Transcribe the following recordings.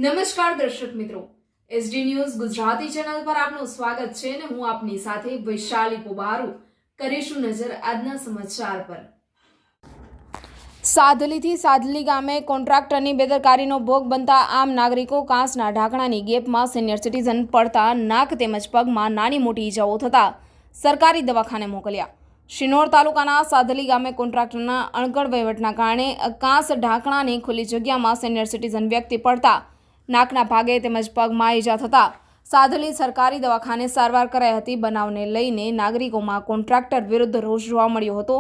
નમસ્કાર દર્શક મિત્રો, એસડી ન્યૂઝ ગુજરાતી ચેનલ પર આપનું સ્વાગત છે અને હું આપની સાથે વૈશાલી પોબારુ કરીશું નજર આજના સમાચાર પર। સાધલીથી સાધલી ગામે કોન્ટ્રાક્ટરની બેદરકારીનો ભોગ બનતા આમ નાગરિકો કાંસના ઢાંકણાની ગેપમાં સિનિયર સિટીઝન પડતા નાક તેમજ પગમાં નાની મોટી ઈજાઓ થતા સરકારી દવાખાને મોકલ્યા। શિનોર તાલુકાના સાધલી ગામે કોન્ટ્રાક્ટરના અણઘડ વહીવટના કારણે કાંસ ઢાંકણાની ખુલ્લી જગ્યામાં સિનિયર સિટીઝન વ્યક્તિ પડતા નાકના ભાગે તેમજ પગમાં ઈજા થતા સાધલી સરકારી દવાખાને સારવાર કરાઈ હતી। બનાવને લઈને નાગરિકોમાં કોન્ટ્રાક્ટર વિરુદ્ધ રોષ જોવા મળ્યો હતો।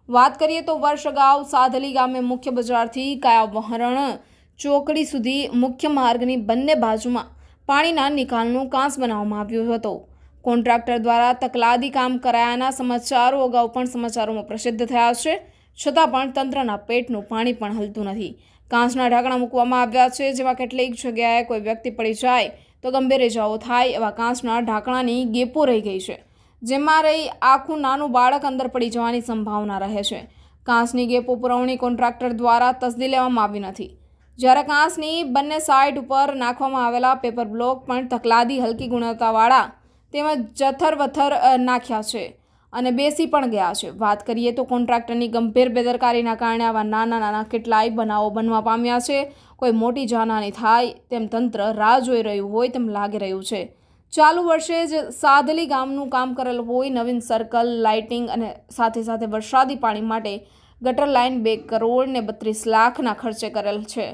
વાત કરીએ તો વર્ષ અગાઉ સાધલી ગામે મુખ્ય બજારથી કાયાવહરણ ચોકડી સુધી મુખ્ય માર્ગની બંને બાજુમાં પાણીના નિકાલનું કાંસ બનાવવામાં આવ્યું હતું। કોન્ટ્રાક્ટર દ્વારા તકલાદી કામ કરાયાના સમાચારો અગાઉ પણ સમાચારોમાં પ્રસિદ્ધ થયા છે, છતાં પણ તંત્રના પેટનું પાણી પણ હલતું નથી। કાંસના ઢાંકણા મૂકવામાં આવ્યા છે, જેમાં કેટલીક જગ્યાએ કોઈ વ્યક્તિ પડી જાય તો ગંભીર ઇજાઓ થાય એવા કાંસના ઢાંકણાની ગેપો રહી ગઈ છે, જેમાં રહી આખું નાનું બાળક અંદર પડી જવાની સંભાવના રહે છે। કાંસની ગેપો પુરવણી કોન્ટ્રાક્ટર દ્વારા તસદી લેવામાં આવી નથી, જ્યારે કાંસની બંને સાઇડ ઉપર નાખવામાં આવેલા પેપર બ્લોક પણ તકલાદી હલકી ગુણવત્તાવાળા તેમજ જથ્થર-વથ્થર નાખ્યા છે અને બેસી પણ ગયા છે। વાત કરીએ તો કોન્ટ્રાક્ટરની ગંભીર બેદરકારીના કારણે આવા નાના કેટલાય બનાવો બનવા પામ્યા છે। કોઈ મોટી જાનહાની થાય તેમ તંત્ર રાહ જોઈ રહ્યું હોય તેમ લાગી રહ્યું છે। ચાલુ વર્ષે જ સાધલી ગામનું કામ કરેલ હોય, નવીન સર્કલ, લાઇટિંગ અને સાથે વરસાદી પાણી માટે ગટર લાઇન 2 કરોડ ને 32 લાખના ખર્ચે કરેલ છે।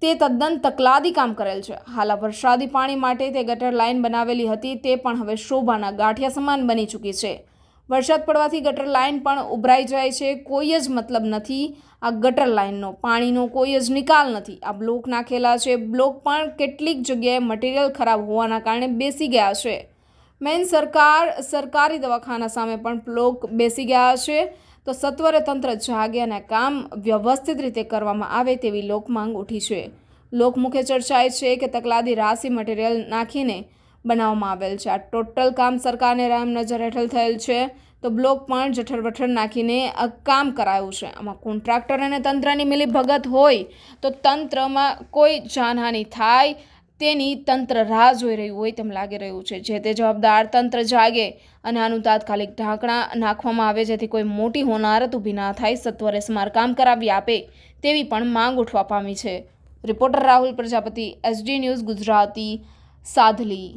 તે તદ્દન તકલાદી કામ કરેલ છે। હાલ વરસાદી પાણી માટે તે ગટર લાઇન બનાવેલી હતી, તે પણ હવે શોભાના ગાંઠિયા સમાન બની ચૂકી છે। વરસાદ પડવાથી ગટર લાઇન પણ ઉભરાઈ જાય છે, કોઈ જ મતલબ નથી આ ગટર લાઇનનો, પાણીનો કોઈ જ નિકાલ નથી। આ બ્લોક નાખેલા છે, બ્લોક પણ કેટલીક જગ્યાએ મટીરિયલ ખરાબ હોવાના કારણે બેસી ગયા છે। મેઇન સરકારી દવાખાના સામે પણ બ્લોક બેસી ગયા છે, તો સત્વરે તંત્ર જાગે અને કામ વ્યવસ્થિત રીતે કરવામાં આવે તેવી લોકમાંગ ઉઠી છે। લોકમુખે ચર્ચાએ છે કે તકલાદી રાશિ મટીરિયલ નાખીને બનાવવામાં આવેલ છે। આ ટોટલ કામ સરકારની રામ નજર હેઠળ થયેલ છે, તો બ્લોક પણ જઠર-વઠર નાખીને કામ કરાયું છે। આમાં કોન્ટ્રાક્ટર અને તંત્રની મિલીભગત હોય તો તંત્રમાં કોઈ જાનહાની થાય તેની તંત્ર રાહ જોઈ રહ્યું હોય તેમ લાગી રહ્યું છે। જે તે જવાબદાર તંત્ર જાગે અને આનું તાત્કાલિક ઢાંકણા નાખવામાં આવે, જેથી કોઈ મોટી હોનારત ઊભી ના થાય, સત્વરે સમારકામ કરાવી આપે તેવી પણ માંગ ઉઠવા પામી છે। Reporter Rahul Prajapati, SD news Gujarati, Sadhli.